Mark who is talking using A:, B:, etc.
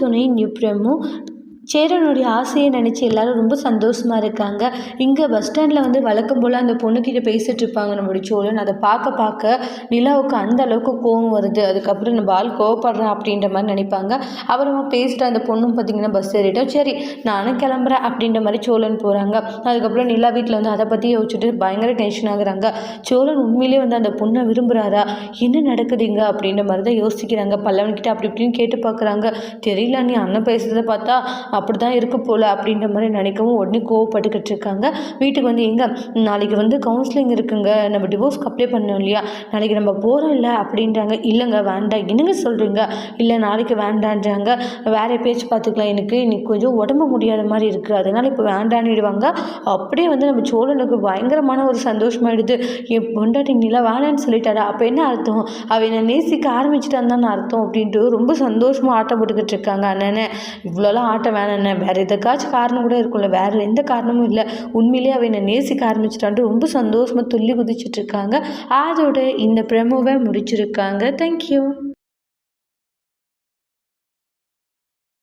A: துணை நிப்ரமு சேரனுடைய ஆசையை நினச்சி எல்லாரும் ரொம்ப சந்தோஷமாக இருக்காங்க. இங்கே பஸ் ஸ்டாண்டில் வந்து வழக்கம் போல் அந்த பொண்ணுக்கிட்ட பேசிகிட்டு இருப்பாங்க நம்மளுடைய சோழன். அதை பார்க்க பார்க்க நிலாவுக்கு அந்த அளவுக்கு கோவம் வருது. அதுக்கப்புறம் நம்ம ஆள் கோவப்படுறான் அப்படின்ற மாதிரி நினைப்பாங்க. அப்புறமா பேசிட்டு அந்த பொண்ணும் பார்த்திங்கன்னா பஸ் ஏறிட்டோம். சரி நானும் கிளம்புறேன் அப்படின்ற மாதிரி சோழன் போகிறாங்க. அதுக்கப்புறம் நிலா வீட்டில் வந்து அதை பற்றி யோசிச்சுட்டு பயங்கர டென்ஷன் ஆகுறாங்க. சோழன் உண்மையிலே வந்து அந்த பொண்ணை விரும்புகிறாரா, என்ன நடக்குதுங்க அப்படின்ற மாதிரி தான் யோசிக்கிறாங்க. பல்லவன்கிட்ட அப்படி இப்படின்னு கேட்டு பார்க்குறாங்க. தெரியல, நீ அண்ணன் பேசுறதை பார்த்தா அப்படி தான் இருக்கு போல் அப்படின்ற மாதிரி நினைக்கவும் உடனே கோவப்பட்டுக்கிட்டு இருக்காங்க. வீட்டுக்கு வந்து எங்கே நாளைக்கு வந்து கவுன்சிலிங் இருக்குங்க, நம்ம டிவோர்ஸ்க்கு அப்ளை பண்ணோம் இல்லையா, நாளைக்கு நம்ம போகிறோம் இல்லை அப்படின்றாங்க. இல்லைங்க வேண்டாம், என்னங்க சொல்கிறீங்க, இல்லை நாளைக்கு வேண்டான்றாங்க. வேற பேச்சு பார்த்துக்கலாம், எனக்கு இன்னைக்கு கொஞ்சம் உடம்பு முடியாத மாதிரி இருக்குது, அதனால் இப்போ வேண்டான்னிடுவாங்க. அப்படியே வந்து நம்ம சோழனுக்கு பயங்கரமான ஒரு சந்தோஷமாயிடுது. என் பொண்டாட்டி நிலா வேணான்னு சொல்லிட்டாடா, அப்போ என்ன அர்த்தம், அவள் என்னை நேசிக்க ஆரம்பிச்சிட்டான்னு தான் அர்த்தம் அப்படின்ட்டு ரொம்ப சந்தோஷமாக ஆட்டம் போட்டுக்கிட்டு இருக்காங்க. அண்ணனே இவ்வளோலாம் ஆட்டம் வேணாண்ணே, வேறு எதுக்காச்சும் காரணம் கூட இருக்கும்ல, வேறு எந்த காரணமும் இல்லை, உண்மையிலேயே அவள் என்னை நேசிக்க ஆரம்பிச்சிட்டான்ட்டு ரொம்ப சந்தோஷமாக துள்ளி குதிச்சுட்டு இருக்காங்க. அதோட இந்த ப்ரெமோவை முடிச்சிருக்காங்க. தேங்க்யூ.